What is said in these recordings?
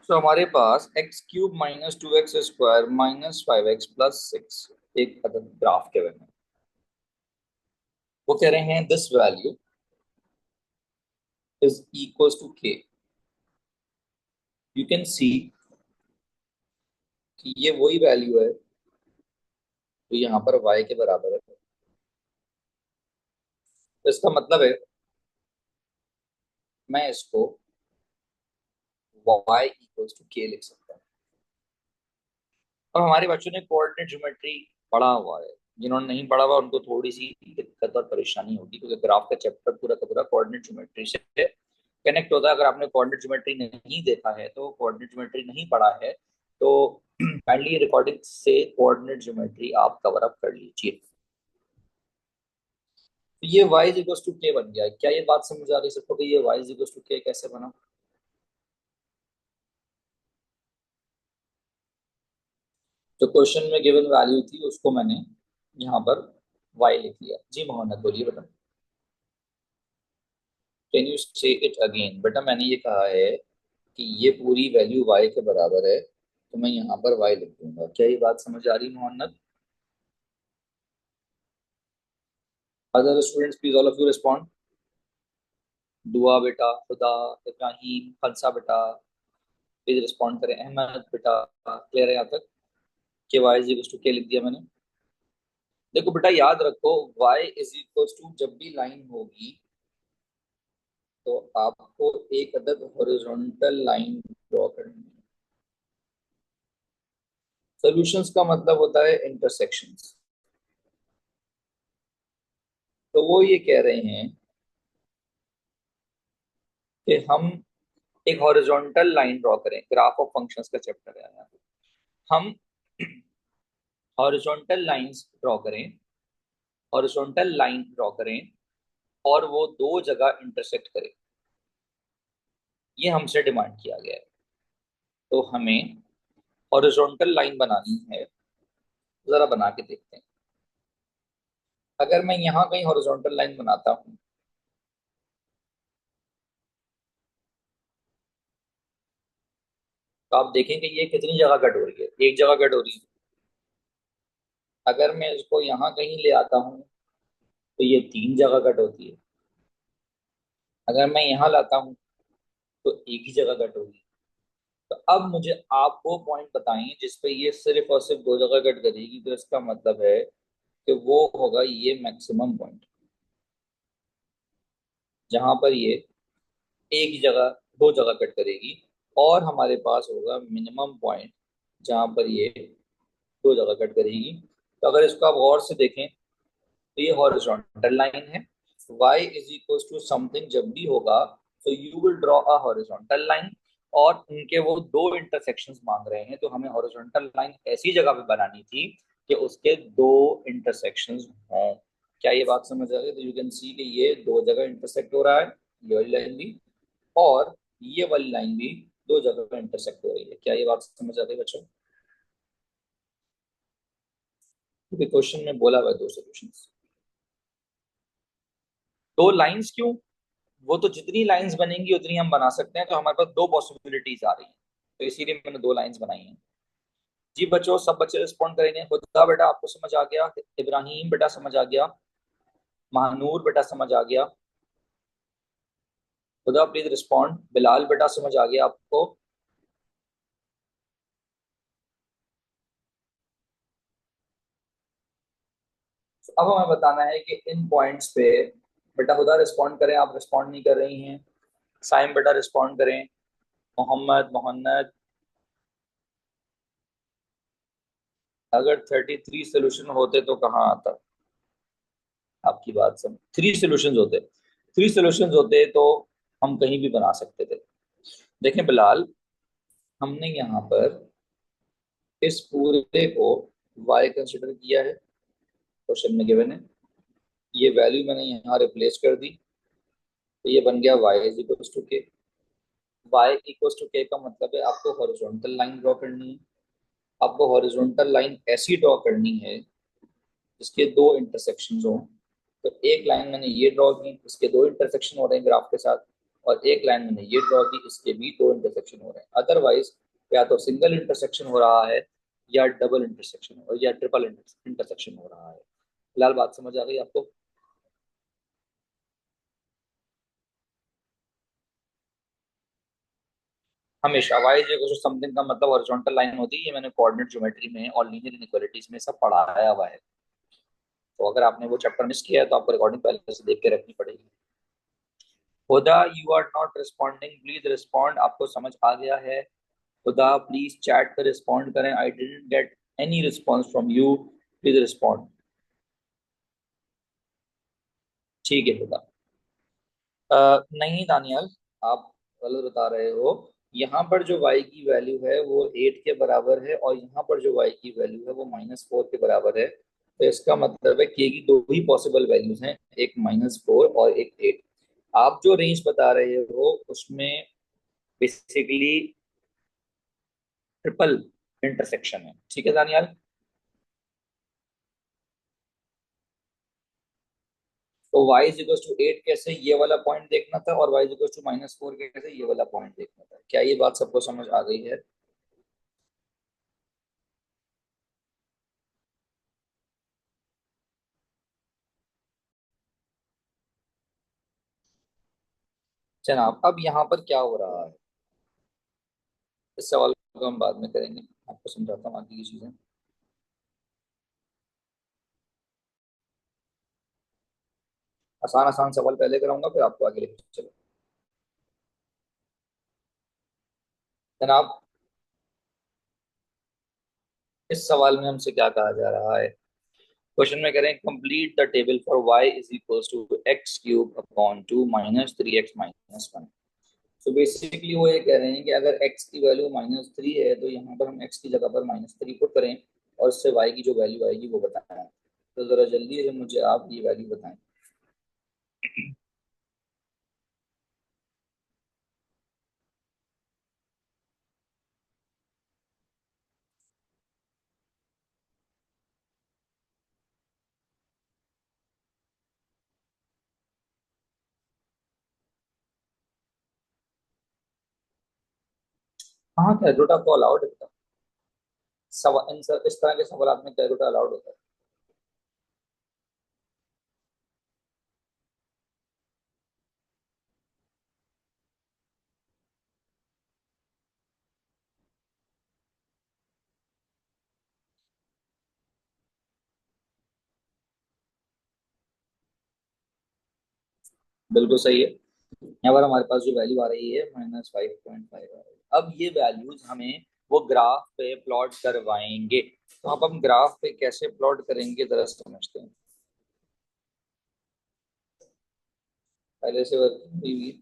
तो हमारे पास x cube minus two x square minus five x plus six एक अदद ग्राफ के बने। वो कह रहे हैं this value is equals to K. You can see कि ये वही वैल्यू है जो यहाँ पर y के बराबर है। तो इसका मतलब है मैं इसको y इक्वल्स टू के लिख सकता हूँ। और हमारे बच्चों ने कोऑर्डिनेट ज्योमेट्री पढ़ा हुआ है। जिन्होंने नहीं पढ़ा हुआ उनको थोड़ी सी दिक्कत और परेशानी होगी, क्योंकि ग्राफ का चैप्टर पूरा का पूरा कोऑर्डिनेट ज्योमेट्री से कनेक्ट होता है। अगर आपने कोऑर्डिनेट ज्योमेट्री नहीं देखा है, तो कोऑर्डिनेट ज्योमेट्री नहीं पढ़ा है, तो काइंडली रिकॉर्डिंग से कोऑर्डिनेट ज्योमेट्री आप कवर अप कर लीजिए। तो ये y इज इक्वल टू के बन गया। क्या ये बात समझ आ गई सबको कि ये y इज इक्वल टू के कैसे बना? जो क्वेश्चन में गिवन वैल्यू थी उसको मैंने यहाँ पर y लिख लिया। जी मोहम्मद बोलिए बेटा। कैन यू से इट अगेन? बेटा मैंने ये कहा है कि ये पूरी वैल्यू y के बराबर है, तो मैं यहाँ पर y लिख दूंगा। क्या ये बात समझ आ रही Mohammad? Other students please all of you respond. दुआ बेटा, खुदा, इब्राहिम, खलसा बेटा प्लीज रिस्पॉन्ड करें। अहमद बेटा क्लियर है यहाँ तक कि y इज इक्वल टू के लिख दिया मैंने। देखो बेटा याद रखो, y इज इक्वल टू जब भी लाइन होगी तो आपको एक अदद हॉरिजॉन्टल लाइन ड्रॉ करनी है। सॉल्यूशंस का मतलब होता है इंटरसेक्शंस। तो वो ये कह रहे हैं कि हम एक हॉरिजॉन्टल लाइन ड्रॉ करें। ग्राफ ऑफ फंक्शंस का चैप्टर है यहाँ पे। हम हॉरिजॉन्टल लाइंस ड्रॉ करें, हॉरिजॉन्टल लाइन ड्रॉ करें और वो दो जगह इंटरसेक्ट करें। ये हमसे डिमांड किया गया है। तो हमें हॉरिजॉन्टल लाइन बनानी है। जरा बना के देखते हैं। अगर मैं यहाँ कहीं हॉरिजॉन्टल लाइन बनाता हूँ तो आप देखेंगे ये कितनी जगह कट हो रही है। एक जगह कट हो रही है। अगर मैं इसको यहाँ कहीं ले आता हूँ तो ये तीन जगह कट होती है। अगर मैं यहाँ लाता हूँ तो एक ही जगह कट होगी। तो अब मुझे आप वो पॉइंट बताएं जिसपे ये सिर्फ और सिर्फ दो जगह कट करेगी। तो इसका मतलब है कि वो होगा ये मैक्सिमम पॉइंट, जहां पर ये एक ही जगह दो जगह कट करेगी। और हमारे पास होगा मिनिमम पॉइंट जहां पर ये दो जगह कट करेगी। तो अगर इसको आप गौर से देखें तो ये हॉरिजॉन्टल लाइन है। y is equal to something जब भी होगा तो you will draw a horizontal line. और उनके वो दो इंटरसेक्शंस मांग रहे हैं, तो हमें हॉरिजॉन्टल लाइन ऐसी जगह पे बनानी थी कि उसके दो इंटरसेक्शंस हों। क्या ये बात समझ आ गई? तो यू कैन सी कि ये दो जगह इंटरसेक्ट हो रहा है, ये वाली लाइन भी और ये वाली लाइन भी दो जगह इंटरसेक्ट हो रही है। क्या ये बात समझ आ गई बच्चों? क्योंकि क्वेश्चन में बोला हुआ है दो सॉल्यूशंस। दो लाइंस क्यों? वो तो जितनी लाइंस बनेंगी उतनी हम बना सकते हैं। तो हमारे पास दो पॉसिबिलिटीज आ रही हैं, तो इसीलिए मैंने दो लाइंस बनाई हैं। जी बच्चों, सब बच्चे रिस्पॉन्ड करेंगे। खुदा बेटा आपको समझ आ गया? इब्राहिम बेटा समझ आ गया? महानूर बेटा समझ आ गया? खुदा प्लीज रिस्पॉन्ड। बिलाल बेटा समझ आ गया आपको? तो अब हमें बताना है कि इन पॉइंट्स पे बेटा खुदा रिस्पॉन्ड करें। आप रिस्पॉन्ड नहीं कर रही हैं। साइम बेटा रिस्पॉन्ड करें। मोहम्मद, मोहम्मद, अगर 33 सोल्यूशन होते तो कहाँ आता? आपकी बात समझ, थ्री सोल्यूशन होते, थ्री सोल्यूशन होते तो हम कहीं भी बना सकते थे। देखें बिलाल, हमने यहाँ पर इस पूरे को y कंसिडर किया है, क्वेश्चन में गिवन है। ये वैल्यू मैंने यहाँ रिप्लेस कर दी, तो ये बन गया y इज इक्वल टू के। y इक्वल टू के का मतलब है आपको हॉरिजॉन्टल लाइन ड्रॉ करनी है। आपको हॉरिजॉन्टल लाइन ऐसी ड्रॉ करनी है जिसके दो इंटरसेक्शन हो। तो एक लाइन मैंने ये ड्रॉ की, इसके दो इंटरसेक्शन हो रहे हैं ग्राफ के साथ। और एक लाइन मैंने ये ड्रॉ की, इसके भी दो इंटरसेक्शन हो रहे हैं। अदरवाइज या तो सिंगल इंटरसेक्शन हो रहा है या डबल इंटरसेक्शन हो या ट्रिपल इंटरसेक्शन हो रहा है। फिलहाल बात समझ आ गई आपको? हमेशा y is equal to something का मतलब हॉरिजॉन्टल लाइन होती है, ये मैंने कोऑर्डिनेट ज्योमेट्री में और लीनियर इनइक्वालिटीज में सब पढ़ाया हुआ है। तो अगर आपने वो चैप्टर मिस किया है तो आपको रिकॉर्डिंग पहले से देख के रखनी पड़ेगी। Huda you are not responding, please respond. आपको समझ आ गया है? खुदा प्लीज चैट पे रिस्पॉन्ड करें। I didn't get any response from you, please respond. ठीक है खुदा। नहीं दानियल, आप गलत बता रहे हो। यहाँ पर जो y की वैल्यू है वो 8 के बराबर है और यहाँ पर जो y की वैल्यू है वो -4 के बराबर है। तो इसका मतलब है कि की दो ही पॉसिबल वैल्यूज हैं, एक -4 और एक 8। आप जो रेंज बता रहे हो उसमें बेसिकली ट्रिपल इंटरसेक्शन है। ठीक है दानियाल? तो y इज इक्वल टू 8 कैसे, ये वाला पॉइंट देखना था, और y इज इक्वल टू -4 कैसे, ये वाला पॉइंट देखना था। क्या ये बात सबको समझ आ गई है? जनाब अब यहाँ पर क्या हो रहा है, इस सवाल को हम बाद में करेंगे, आपको समझाता हूँ आगे की चीजें। आसान आसान सवाल पहले कराऊंगा, फिर आपको आगे लेकर चलो। जनाब इस सवाल में हमसे क्या कहा जा रहा है? क्वेश्चन में कह रहे हैं complete the table for y is equals to x cube upon 2 -3x -1। तो बेसिकली वो ये कह रहे हैं कि अगर x की वैल्यू -3 है तो यहाँ पर हम x की जगह पर -3 पुट करें और उससे y की जो वैल्यू आएगी वो बताएं। तो जरा जल्दी से मुझे आप ये वैल्यू बताएं। हाँ कैलकुलेटर आपको अलाउड है? इस तरह के सवाल में कैलकुलेटर अलाउड होता है? बिल्कुल सही है। यहाँ पर हमारे पास जो वैल्यू आ रही है -5.5 आ रही है। अब ये वैल्यूज हमें वो ग्राफ पे प्लॉट करवाएंगे। तो अब हम ग्राफ पे कैसे प्लॉट करेंगे जरा समझते हैं। पहले से वर्किंग हुई हुई।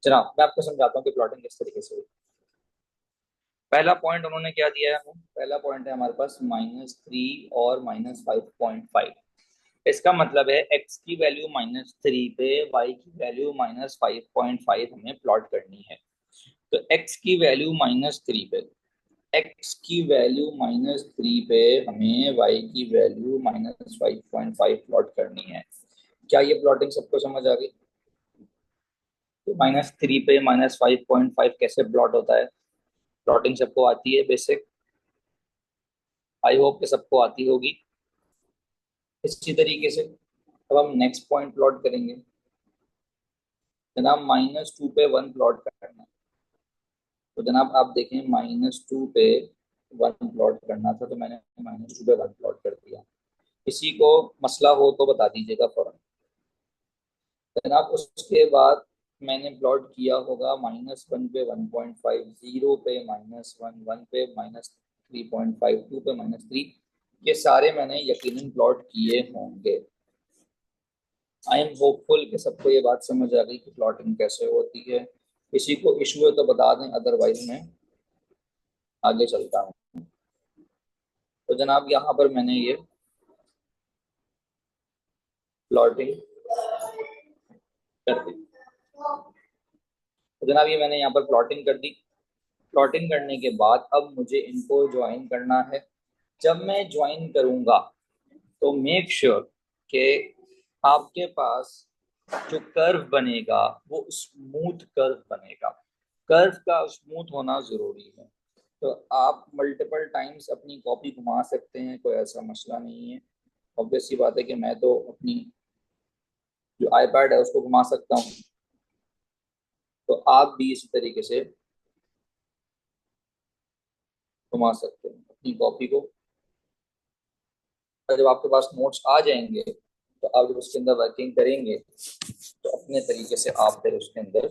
जनाब मैं आपको समझाता हूँ कि प्लॉटिंग किस तरीके से हुई। पहला पॉइंट उन्होंने क्या दिया है हमें? पहला पॉइंट है हमारे पास -3 और -5.5। इसका मतलब है x की वैल्यू -3 पे y की वैल्यू -5.5 हमें प्लॉट करनी है। तो x की वैल्यू -3 पे, x की वैल्यू -3 पे हमें y की वैल्यू -5.5 प्लॉट करनी है। क्या ये प्लॉटिंग सबको समझ आ गई? तो -3 पे -5.5 कैसे प्लॉट होता है? प्लॉटिंग सबको आती है बेसिक? आई होप कि सबको आती होगी। इसी तरीके से अब हम नेक्स्ट पॉइंट प्लॉट करेंगे। जनाब -2 पे 1 प्लॉट करना है। तो जनाब आप देखें -2 पे 1 प्लॉट करना था, तो मैंने -2 पे 1 प्लॉट कर दिया। किसी को मसला हो तो बता दीजिएगा फौरन। जनाब उसके बाद मैंने प्लॉट किया होगा -1 पे 1.5, 0 पे -1, 1 पे -3.5, 2 पे -3। ये सारे मैंने यकीनन प्लॉट किए होंगे। आई एम होपफुल कि सबको ये बात समझ आ गई कि प्लॉटिंग कैसे होती है। किसी को इशू है तो बता दें, अदरवाइज मैं आगे चलता हूँ। तो जनाब यहाँ पर मैंने ये प्लॉटिंग कर दी। तो जनाब ये मैंने यहाँ पर प्लॉटिंग कर दी। प्लॉटिंग करने के बाद अब मुझे इनको ज्वाइन करना है। जब मैं ज्वाइन करूंगा तो मेक श्योर कि आपके पास जो कर्व बनेगा वो स्मूथ कर्व बनेगा। कर्व का स्मूथ होना जरूरी है। तो आप मल्टीपल टाइम्स अपनी कॉपी घुमा सकते हैं, कोई ऐसा मसला नहीं है। ऑब्वियस सी बात है कि मैं तो अपनी जो आईपैड है उसको घुमा सकता हूँ, तो आप भी इसी तरीके से घुमा सकते हैं अपनी कॉपी को। और जब आपके पास नोट्स आ जाएंगे तो आप जब उसके अंदर वर्किंग करेंगे तो अपने तरीके से आप फिर उसके अंदर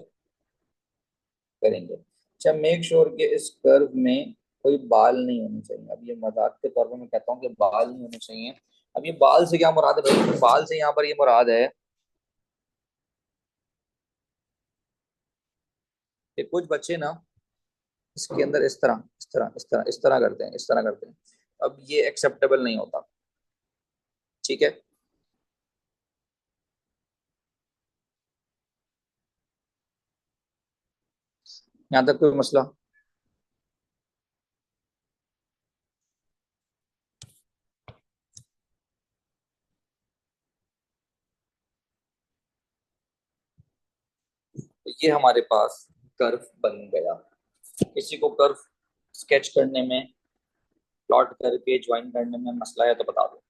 करेंगे। अच्छा, मेक श्योर कि इस कर्व में कोई बाल नहीं होने चाहिए। अब ये मजाक के तौर पर मैं कहता हूँ कि बाल नहीं होने चाहिए। अब ये बाल से क्या मुराद है भाई? बाल से यहाँ पर ये मुराद है कि कुछ बच्चे ना इसके अंदर इस तरह करते हैं, इस तरह करते हैं। अब ये एक्सेप्टेबल नहीं होता। ठीक है। यहाँ तक कोई मसला? तो ये हमारे पास कर्व बन गया। किसी को कर्व स्केच करने में, प्लॉट करके ज्वाइन करने में मसला है तो बता दो।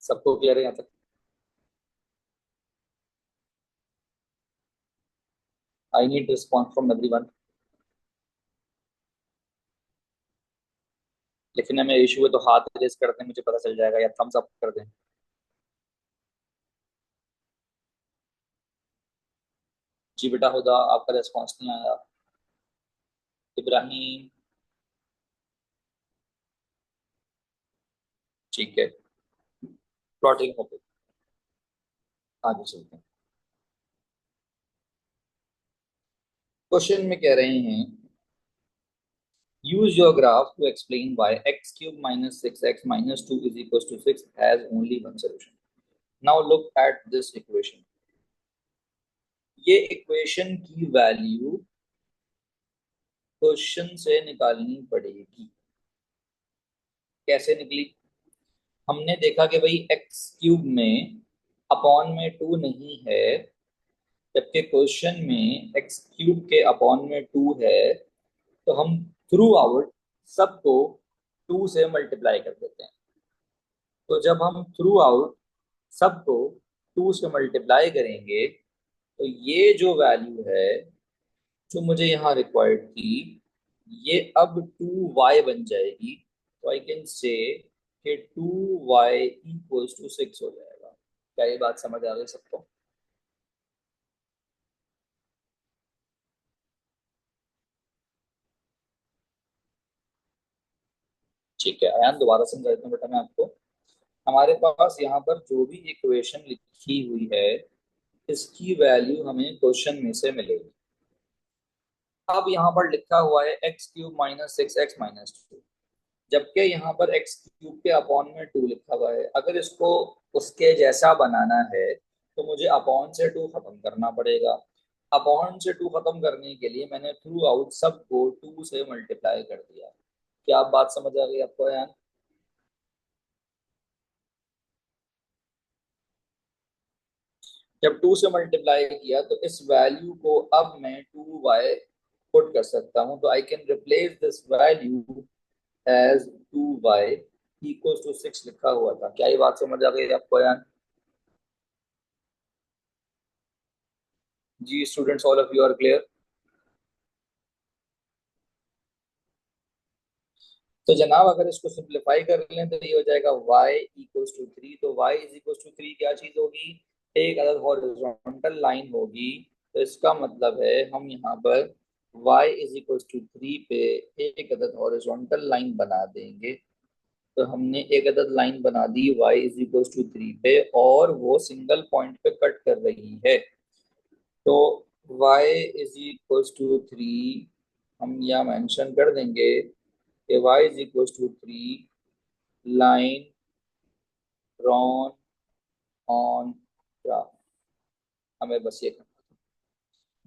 सबको क्लियर है यहाँ तक? I need response from everyone. लिखने में इशू है तो हाथ रेज कर दें, मुझे पता चल जाएगा, या थम्स अप कर दें। जी बेटा हुदा, आपका रिस्पॉन्स नहीं आया। इब्राहिम। ठीक है, प्लॉटिंग हो गई। आगे चलते हैं। क्वेश्चन में कह रहे हैं use your graph to explain why x cube minus 6x minus 2 is equals to 6 has only one solution. Now look at this equation. ये इक्वेशन की वैल्यू क्वेश्चन से निकालनी पड़ेगी। कैसे निकली? हमने देखा कि भाई एक्स क्यूब में अपॉन में टू नहीं है, जबकि क्वेश्चन में एक्स क्यूब के अपॉन में टू है। तो हम थ्रू आउट सबको टू से मल्टीप्लाई कर देते हैं। तो जब हम थ्रू आउट सबको टू से मल्टीप्लाई करेंगे तो ये जो वैल्यू है जो मुझे यहाँ रिक्वायर्ड थी, ये अब टू वाई बन जाएगी। तो आई कैन से कि two y equals to six हो जाएगा। क्या ये बात समझ आ गई सबको? ठीक है आयान, दोबारा समझा देता हूँ बेटा मैं आपको। हमारे पास यहाँ पर जो भी इक्वेशन लिखी हुई है इसकी वैल्यू हमें क्वेश्चन में से मिलेगी। अब यहाँ पर लिखा हुआ है x cube minus six x minus two, जबकि यहाँ पर एक्स क्यूब के अपॉन में टू लिखा हुआ है। अगर इसको उसके जैसा बनाना है तो मुझे अपॉन से टू खत्म करना पड़ेगा। अपॉन से टू खत्म करने के लिए मैंने थ्रू आउट सबको टू से मल्टीप्लाई कर दिया। क्या आप बात समझ आ गई आपको यार? जब टू से मल्टीप्लाई किया तो इस वैल्यू को अब मैं टू वाई पुट कर सकता हूँ। तो I can replace this value as two y equal to six लिखा हुआ था। क्या ये बात समझ आ गई आपको यार? जी students, all of you are clear? तो जनाब अगर इसको सिंप्लीफाई कर लें तो ये हो जाएगा y इक्वल्स टू थ्री। तो y is equals to three क्या चीज होगी? एक अदद हॉरिजॉन्टल लाइन होगी। तो इसका मतलब है हम यहाँ पर y is equals to three पे एक अदद हॉरिजॉन्टल लाइन बना देंगे। तो हमने एक अदद लाइन बना दी y is equals to three पे, और वो सिंगल पॉइंट पे कट कर रही है। तो y is equals to three हम यहाँ मेंशन कर देंगे कि y is equals to three line drawn on graph। हमें बस ये करना।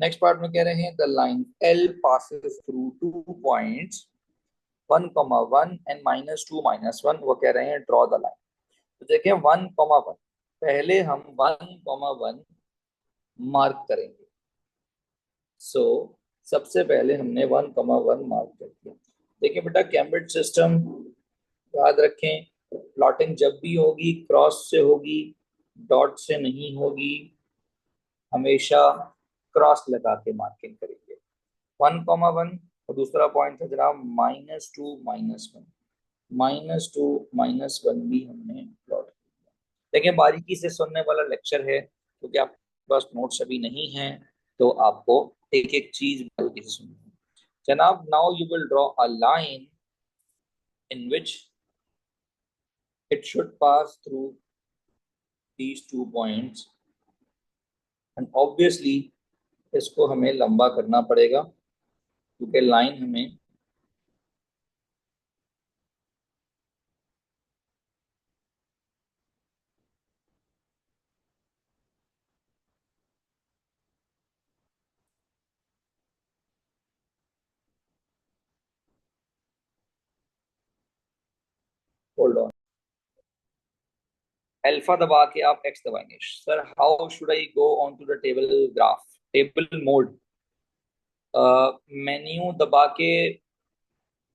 नेक्स्ट पार्ट में कह रहे हैं the line L passes through 2 points 1,1 and -2 - 1, वो कह रहे हैं ड्रॉ द लाइन। तो देखें 1,1, पहले हम 1,1 मार्क करेंगे। सो सबसे पहले हमने 1,1 मार्क कर दिया। देखिए बेटा, कैम्ब्रिज सिस्टम याद रखें, प्लॉटिंग जब भी होगी क्रॉस से होगी, डॉट से नहीं होगी। हमेशा क्रॉस लगा के मार्किंग करेंगे। 1,1 और दूसरा पॉइंट था जनाब -2 - 1, -2 - 1 भी हमने प्लॉट किया। देखिए बारीकी से सुनने वाला लेक्चर है, क्योंकि आपके पास नोट्स अभी नहीं है, तो आपको एक एक चीज बारीकी से सुननी है। जनाब now you will draw a line in which it should pass through these 2 points, and obviously इसको हमें लंबा करना पड़ेगा, क्योंकि लाइन हमें होल्ड ऑन, अल्फा दबा के आप एक्स दबाएंगे। Sir how should I go on to the table graph, table mode? Menu दबा के,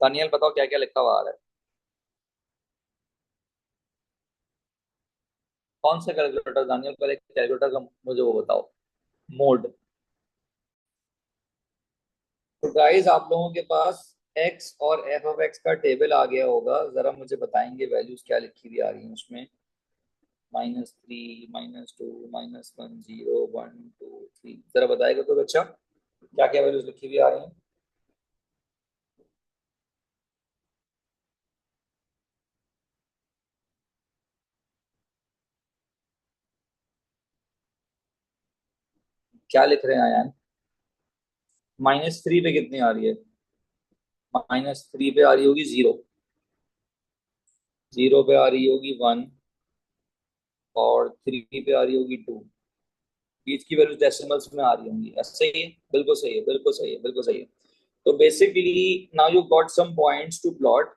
दानियल बताओ क्या क्या लिखा हुआ आ रहा है? कौन सा कैलकुलेटर दानियल? पहले कैलकुलेटर का मुझे वो बताओ, मोड। तो गाइस आप लोगों के पास एक्स और एफ ऑफ एक्स का टेबल आ गया होगा, जरा मुझे बताएंगे वैल्यूज क्या लिखी हुई आ रही है उसमें? -3 -2 -1 0 1 2 3, जरा बताएगा तो अच्छा क्या क्या वैल्यूज लिखी हुई आ रही हैं? क्या लिख रहे हैं आयान? -3 पे कितनी आ रही है? -3 पे आ रही होगी 0, 0 पे आ रही होगी 1, और 3 पे आ रही होगी 2। बीच की वैल्यू डेसिमल्स में आ रही होंगी। सही है, बिल्कुल सही है, बिल्कुल सही है, बिल्कुल सही है। तो basically now you got some points to plot.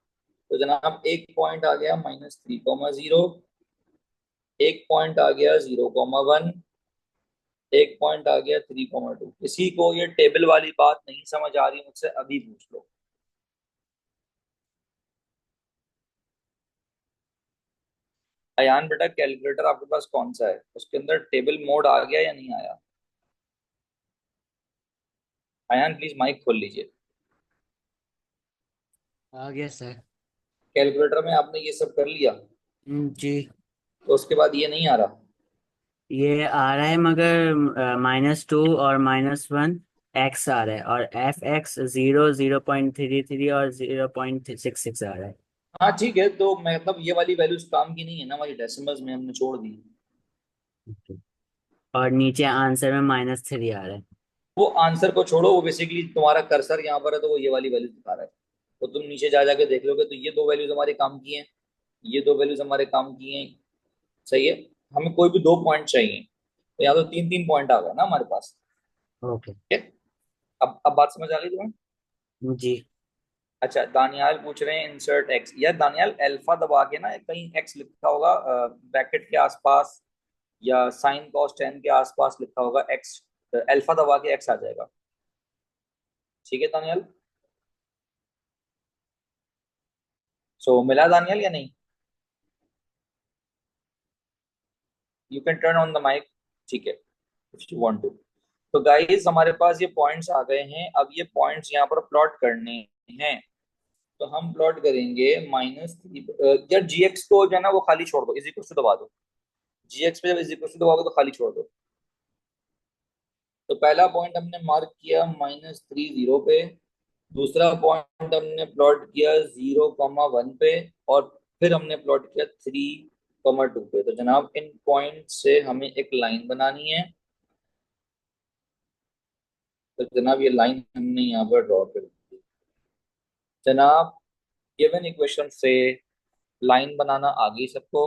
तो जनाब एक पॉइंट आ गया -3,0, एक पॉइंट आ गया 0,1, एक पॉइंट आ गया 3,2। किसी को ये टेबल वाली बात नहीं समझ आ रही मुझसे अभी पूछ लो। अयान बेटा, कैलकुलेटर आपके पास कौन सा है? उसके अंदर टेबल मोड आ गया या नहीं आया? अयान प्लीज माइक खोल लीजिए। आ गया सर। कैलकुलेटर में आपने ये सब कर लिया, जी। तो उसके बाद ये नहीं आ रहा? ये आ रहा है मगर -2 और -1 एक्स आ रहा है, और एफ एक्स 0 0.33 और 0.66 आ रहा है। हाँ ठीक है, तो मतलब ये वाली वैल्यूज काम की नहीं है ना, हमारी डेसिमल्स में हमने छोड़ दी। और नीचे आंसर में -3 आ रहा है। वो आंसर को छोड़ो, वो बेसिकली तुम्हारा कर्सर यहाँ पर है, तो वो ये वाली वैल्यू दिखा रहा है। तो तुम नीचे जा जाके देख लोगे, तो ये दो वैल्यूज हमारे काम की हैं, ये दो वैल्यूज हमारे काम की हैं। सही है। हमें कोई भी 2 पॉइंट चाहिए, तो यहाँ तो 3 3 पॉइंट आ गए ना हमारे पास। ओके। ठीक है। अब बात समझ आ गई तुम्हें? जी। अच्छा, दानियाल पूछ रहे हैं इंसर्ट एक्स। यार दानियाल, अल्फा दबा के ना कहीं एक्स लिखा होगा ब्रैकेट के आसपास, या साइन कॉस टेन के आसपास लिखा होगा एक्स। अल्फा दबा के एक्स आ जाएगा। ठीक है दानियाल? सो मिला दानियाल या नहीं? You can turn on the mic. ठीक है, इफ यू वांट टू। तो गाइस हमारे पास ये पॉइंट्स आ गए हैं, अब ये पॉइंट्स यहाँ पर प्लॉट करने हैं। तो हम प्लॉट करेंगे -3। यार जी एक्स को जो है ना वो खाली छोड़ दो, इज इक्वल टू दबा दो। जी एक्स पे जब इज इक्वल टू दबाओगे तो खाली छोड़ दो। तो पहला पॉइंट हमने मार्क किया -3 0 पे, दूसरा पॉइंट हमने प्लॉट किया 0,1 पे, और फिर हमने प्लॉट किया 3,2 पे। तो जनाब इन पॉइंट से हमें एक लाइन बनानी है। तो जनाब ये लाइन हमने यहाँ पर ड्रॉ कर दी। जनाब गिवन इक्वेशन से लाइन बनाना आ गई सबको?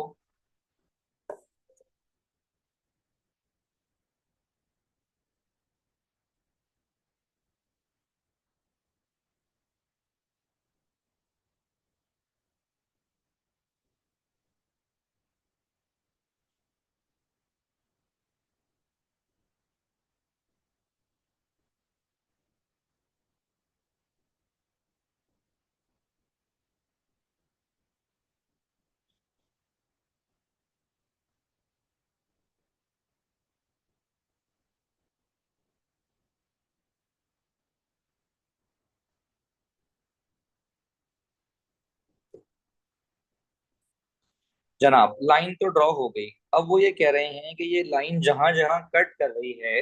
जनाब लाइन तो ड्रॉ हो गई। अब वो ये कह रहे हैं कि ये लाइन जहां जहां कट कर रही है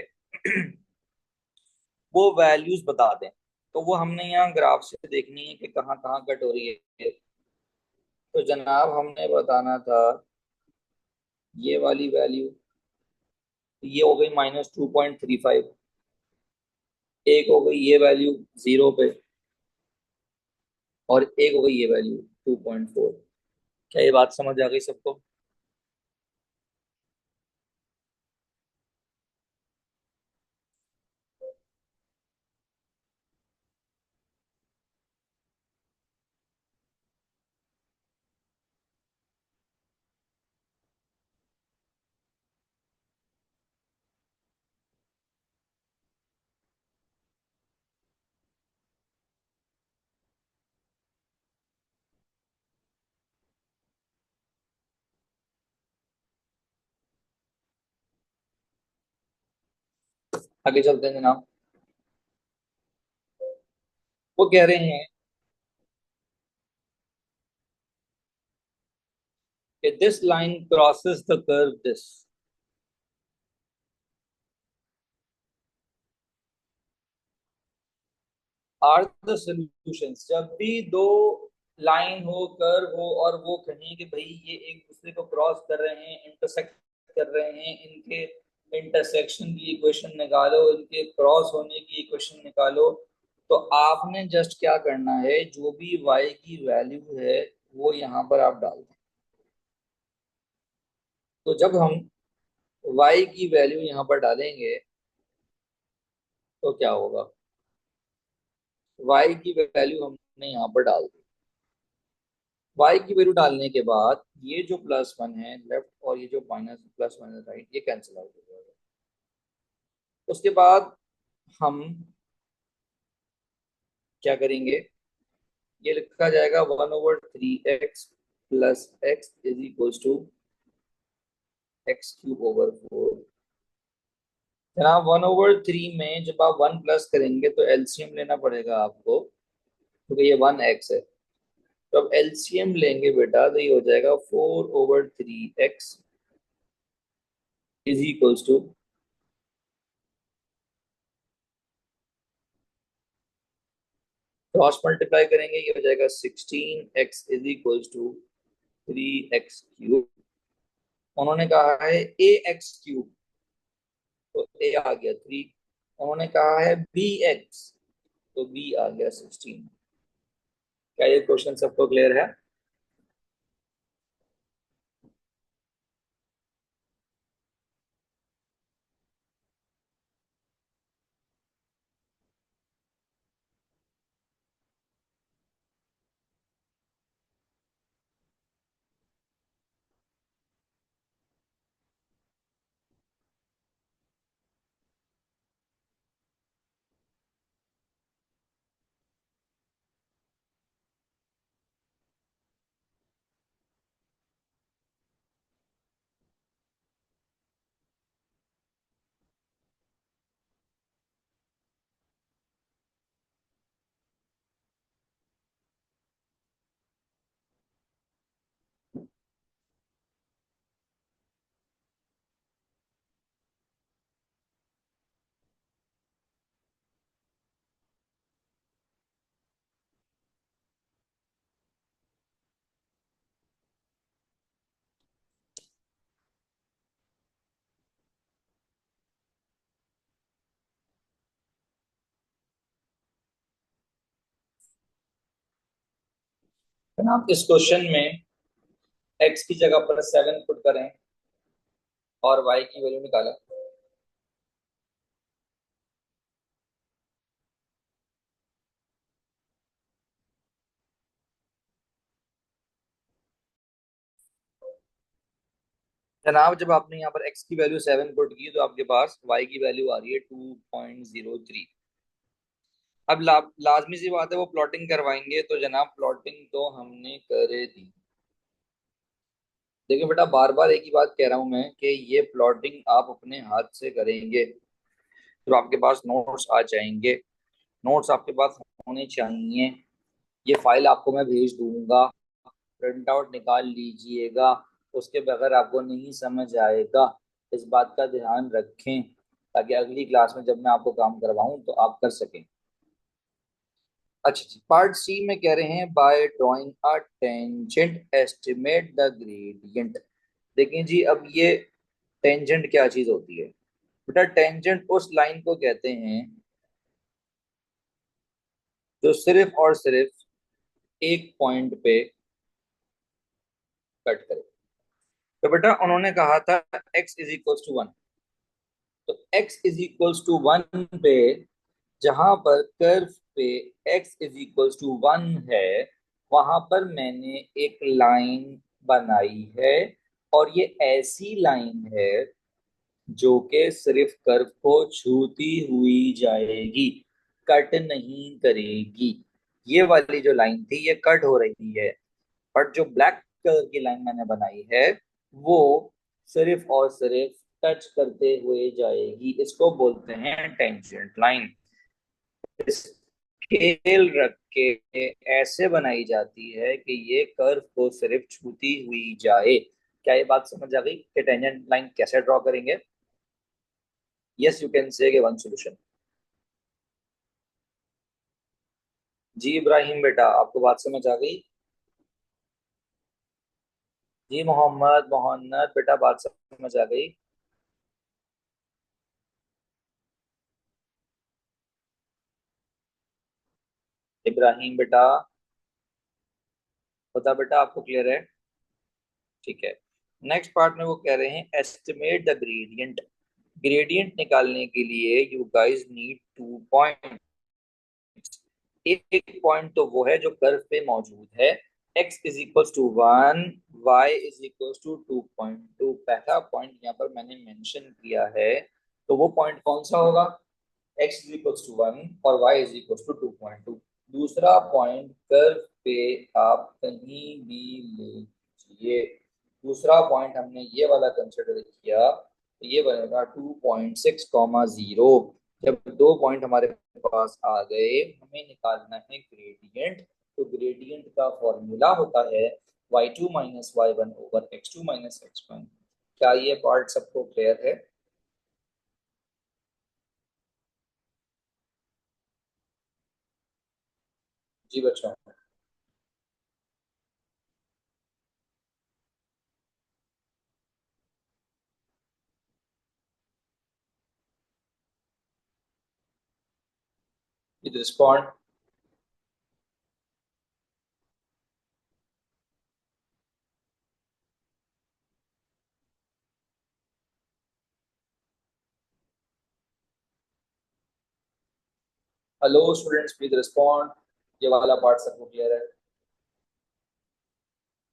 वो वैल्यूज बता दें। तो वो हमने यहाँ ग्राफ से देखनी है कि कहाँ कहाँ कट हो रही है। तो जनाब हमने बताना था ये वाली वैल्यू, ये हो गई -2.35। एक हो गई ये वैल्यू 0 पे, और एक हो गई ये वैल्यू 2.4। क्या ये बात समझ आ गई सबको? आगे चलते हैं जनाब। वो कह रहे हैं कि this line crosses the curve this. Are the solutions. जब भी दो लाइन हो, कर्व हो, और वो कहें कि भाई ये एक दूसरे को क्रॉस कर रहे हैं, इंटरसेक्ट कर रहे हैं, इनके इंटरसेक्शन की इक्वेशन निकालो, इनके क्रॉस होने की इक्वेशन निकालो। तो आपने जस्ट क्या करना है, जो भी y की वैल्यू है वो यहाँ पर आप डाल दें। तो जब हम y की वैल्यू यहाँ पर डालेंगे तो क्या होगा, y की वैल्यू हमने यहाँ पर डाल दी। y की वैल्यू डालने के बाद ये जो +1 है लेफ्ट, और ये जो +1 है राइट, ये कैंसिल आउट हो जाएगा। उसके बाद हम क्या करेंगे, ये लिखा जाएगा 1/3x plus x is equal to x³ / 4। जनाब 1/3 में जब आप 1 प्लस करेंगे तो एलसीएम लेना पड़ेगा आपको, क्योंकि ये 1x है। तो अब एलसीएम लेंगे बेटा तो ये हो जाएगा 4/3x is equals to, cross multiply करेंगे ये हो जाएगा 16x is equals to 3x³। उन्होंने कहा है ax³, तो a आ गया 3। उन्होंने कहा है bx, तो b आ गया 16। क्या ये क्वेश्चन सबको क्लियर है? जनाब इस क्वेश्चन में x की जगह पर 7 पुट करें और y की वैल्यू निकालें। जनाब जब आपने यहाँ पर x की वैल्यू 7 पुट की तो आपके पास y की वैल्यू आ रही है 2.03। अब लाजमी सी बात है वो प्लॉटिंग करवाएंगे, तो जनाब प्लॉटिंग तो हमने कर दी। देखिए बेटा बार बार एक ही बात कह रहा हूं मैं कि ये प्लॉटिंग आप अपने हाथ से करेंगे तो आपके पास नोट्स आ जाएंगे। नोट्स आपके पास होने चाहिए। ये फाइल आपको मैं भेज दूंगा, प्रिंट आउट निकाल लीजिएगा। उसके बगैर आपको नहीं समझ आएगा। इस बात का ध्यान रखें ताकि अगली क्लास में जब मैं आपको काम करवाऊं तो आप कर सकें। अच्छा जी, पार्ट सी में कह रहे हैं by drawing a tangent estimate the gradient. देखिए जी, अब ये टेंजेंट क्या चीज होती है बेटा? टेंजेंट उस लाइन को कहते हैं जो सिर्फ और सिर्फ एक पॉइंट पे कट करे। तो बेटा उन्होंने कहा था x इज इक्वल टू 1। तो x इज इक्वल टू 1 पे जहां पर कर्व पे x इज इक्वल टू 1 है, वहां पर मैंने एक लाइन बनाई है। और ये ऐसी लाइन है जो कि सिर्फ कर्व को छूती हुई जाएगी, कट नहीं करेगी। ये वाली जो लाइन थी ये कट हो रही है, बट जो ब्लैक कलर की लाइन मैंने बनाई है वो सिर्फ और सिर्फ टच करते हुए जाएगी। इसको बोलते हैं टेंजेंट लाइन। स्केल रख के ऐसे बनाई जाती है कि ये कर्व को सिर्फ छूती हुई जाए। क्या ये बात समझ आ गई कि टेंजेंट लाइन कैसे ड्रॉ करेंगे? Yes, you can say one solution. जी इब्राहिम बेटा, आपको बात समझ आ गई? जी मोहम्मद मोहम्मद बेटा, बात समझ आ गई? इब्राहिम बेटा, बता बेटा, आपको क्लियर है? ठीक है। नेक्स्ट पार्ट में वो कह रहे हैं एस्टिमेट द ग्रेडियंट। ग्रेडियंट निकालने के लिए यू गाइस नीड 2 पॉइंट। एक पॉइंट तो वो है जो कर्व पे मौजूद है। x is equal to 1, y is equal to 2.2। पहला पॉइंट यहाँ पर मैंने मेंशन किया है, तो वो पॉइंट कौन सा होगा? x इज इक्वल टू 1 और y इज इक्वल टू 2.2। दूसरा पॉइंट कर्व पे आप कहीं भी ले लीजिए। दूसरा पॉइंट हमने ये वाला कंसिडर किया, तो ये बनेगा 2.6, 0। जब दो पॉइंट हमारे पास आ गए, हमें निकालना है ग्रेडियंट। तो ग्रेडियंट का फॉर्मूला होता है y2 minus y1 over x2 minus x1। क्या ये पार्ट सबको क्लियर है? जी बच्चों। Respond. Hello students, please respond. ये वाला पार्ट सबको क्लियर है?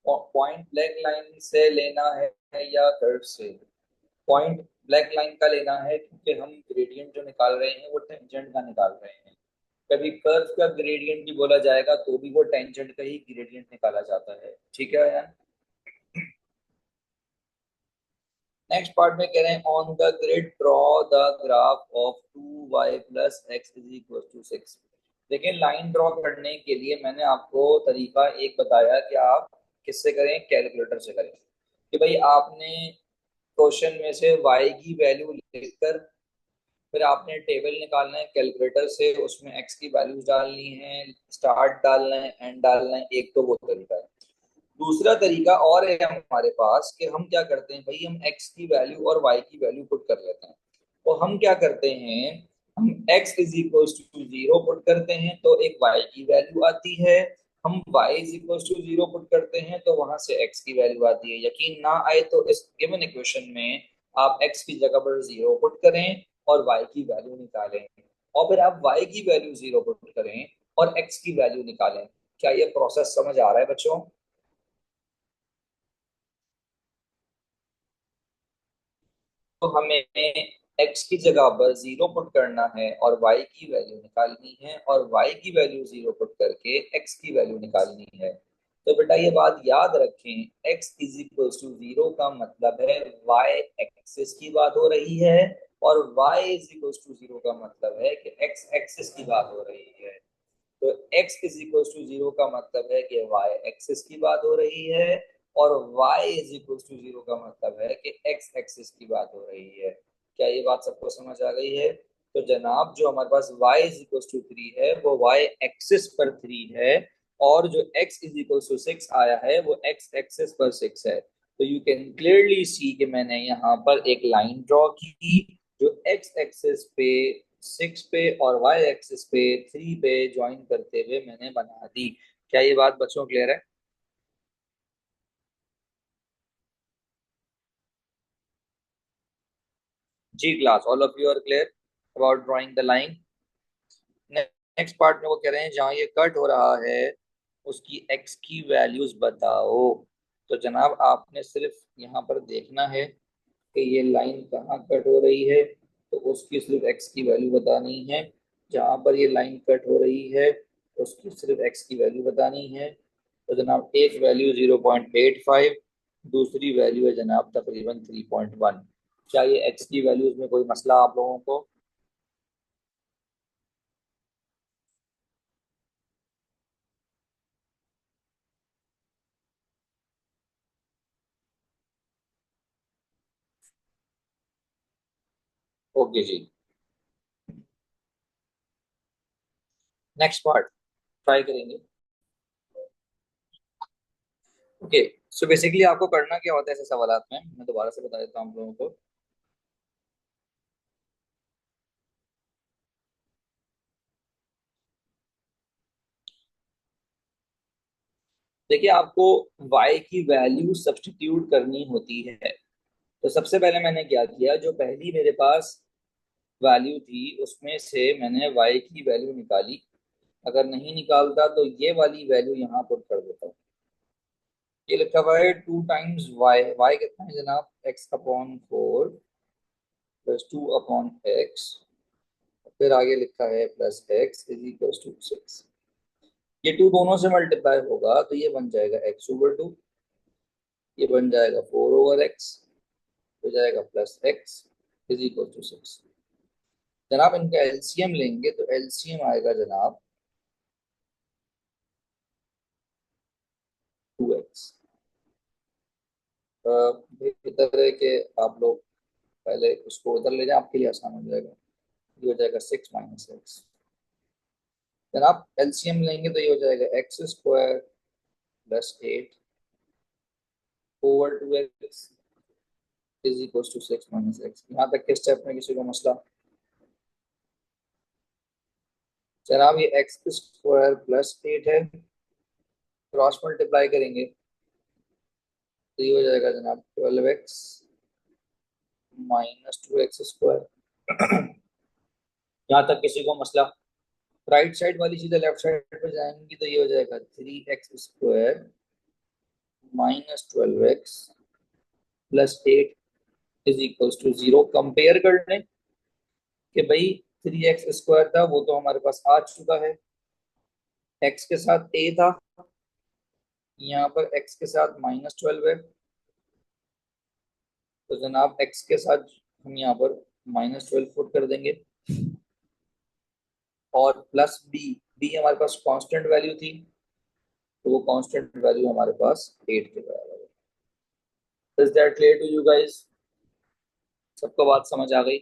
पॉइंट ब्लैक लाइन से लेना है या कर्व से? पॉइंट ब्लैक लाइन का लेना है क्योंकि हम ग्रेडियंट जो निकाल रहे हैं वो टेंजेंट का निकाल रहे हैं। कभी कर्व का ग्रेडियंट भी बोला जाएगा तो भी वो टेंजेंट का ही ग्रेडियंट निकाला जाता है। ठीक है यार? नेक्स्ट पार्ट में कह रहे हैं on the grid draw the graph of 2y plus x is equal to 6। देखिए, लाइन ड्रॉ करने के लिए मैंने आपको तरीका एक बताया कि आप किससे करें, कैलकुलेटर से करें। कि भाई आपने क्वेश्चन में से y की वैल्यू लिखकर फिर आपने टेबल निकालना है कैलकुलेटर से, उसमें x की वैल्यूज डालनी है, स्टार्ट डालना है, एंड डालना है। एक तो वो तरीका है। दूसरा तरीका और है हमारे पास कि हम क्या करते हैं भाई, हम x की वैल्यू और y की वैल्यू पुट कर लेते हैं। तो हम क्या करते हैं, हम x is equal to 0 put करते हैं तो एक y की वैल्यू आती है। हम y is equal to 0 put करते हैं तो वहां से x की वैल्यू आती है। यकीन ना आए तो इस गिवन इक्वेशन में आप x की जगह पर 0 पुट करें और y की वैल्यू निकालें, और फिर आप y की वैल्यू 0 पुट करें और x की वैल्यू निकालें। क्या ये प्रोसेस समझ आ रहा है बच्चों? तो हमें x की जगह पर 0 पुट करना है और y की वैल्यू निकालनी है, और y की वैल्यू 0 पुट करके x की वैल्यू निकालनी है। तो बेटा ये बात याद रखें, x इज इक्वल टू 0 का मतलब है y एक्सिस की बात हो रही है, और y इज इक्वल टू 0 का मतलब है कि x एक्सिस की बात हो रही है। तो x इज इक्वल टू 0 का मतलब है कि y एक्सिस की बात हो रही है, और y इज इक्वल टू 0 का मतलब है कि x एक्सिस की बात हो रही है। क्या ये बात सबको समझ आ गई है? तो जनाब जो हमारे पास y इज इक्वल टू 3 है वो y एक्सिस पर 3 है, और जो x इज इक्वल टू 6 आया है वो x एक्सिस पर 6 है। तो यू कैन क्लियरली सी कि मैंने यहाँ पर एक लाइन ड्रॉ की जो x एक्सिस पे 6 पे और y एक्सिस पे 3 पे ज्वाइन करते हुए मैंने बना दी। क्या ये बात बच्चों क्लियर है? जी class, all of you are clear about drawing the line? Next part में वो कह रहे हैं जहाँ ये कट हो रहा है उसकी x की वैल्यूज बताओ। तो जनाब आपने सिर्फ यहाँ पर देखना है कि ये लाइन कहाँ कट हो रही है, तो उसकी सिर्फ x की वैल्यू बतानी है। जहाँ पर ये लाइन कट हो रही है उसकी सिर्फ x की वैल्यू बतानी है। तो जनाब एक वैल्यू 0.85, दूसरी वैल्यू है जनाब तकरीबन 3.1। क्या ये x की वैल्यूज में कोई मसला आप लोगों को? ओके जी, नेक्स्ट पार्ट ट्राई करेंगे। ओके, सो बेसिकली आपको करना क्या होता है ऐसे सवालात में, मैं दोबारा से बता देता हूँ आप लोगों को। देखिए आपको y की वैल्यू सब्स्टिट्यूट करनी होती है। तो सबसे पहले मैंने क्या किया, जो पहली मेरे पास वैल्यू थी उसमें से मैंने y की वैल्यू निकाली। अगर नहीं निकालता तो ये वाली वैल्यू यहाँ पुट कर देता हूँ। ये लिखा हुआ है 2 टाइम्स y कितना है जनाब, x/4 प्लस 2/x, फिर आगे लिखा है plus x is equal to 6। ये टू दोनों से मल्टीप्लाई होगा तो ये बन जाएगा x/2, ये बन जाएगा 4/x, हो जाएगा plus x is equal to 6। जनाब इनका एलसीएम लेंगे तो एलसीएम आएगा जनाब 2x। बेहतर है कि आप लोग पहले उसको उधर ले जाए, आपके लिए आसान हो जाएगा। ये हो जाएगा 6 - x। जनाब एलसीएम लेंगे तो ये हो जाएगा x² plus 8 over 2x is equal to 6 - x। यहाँ तक के स्टेप में किसी को मसला? जनाब ये x² प्लस 8 है, क्रॉस मल्टीप्लाई करेंगे तो ये हो जाएगा जनाब 12x -2x²। यहाँ तक किसी को मसला? राइट साइड वाली चीजें लेफ्ट साइड पे जाएंगी तो ये हो जाएगा 3x² - 12x plus 8 is equal to 0। Compare कर लें कि भाई 3x² था वो तो हमारे पास आ चुका है, x के साथ a था, यहाँ पर x के साथ -12 है। तो जनाब x के साथ हम यहाँ पर -12 पुट कर देंगे, और प्लस b हमारे पास कांस्टेंट वैल्यू थी तो वो कांस्टेंट वैल्यू हमारे पास 8 के बराबर है। Is that clear to you guys? सबको बात समझ आ गई?